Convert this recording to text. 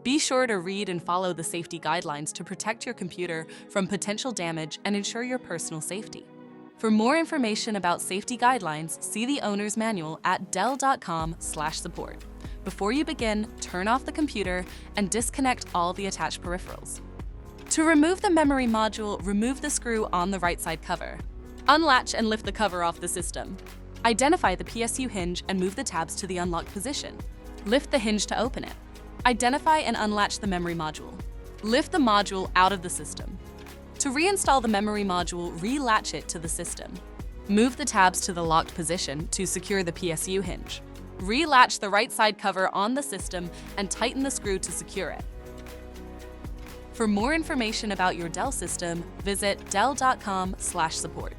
Be sure to read and follow the safety guidelines to protect your computer from potential damage and ensure your personal safety. For more information about safety guidelines, see the owner's manual at dell.com/support. Before you begin, turn off the computer and disconnect all the attached peripherals. To remove the memory module, remove the screw on the right side cover. Unlatch and lift the cover off the system. Identify the PSU hinge and move the tabs to the unlocked position. Lift the hinge to open it. Identify and unlatch the memory module. Lift the module out of the system. To reinstall the memory module, relatch it to the system. Move the tabs to the locked position to secure the PSU hinge. Relatch the right side cover on the system and tighten the screw to secure it. For more information about your Dell system, visit dell.com/support.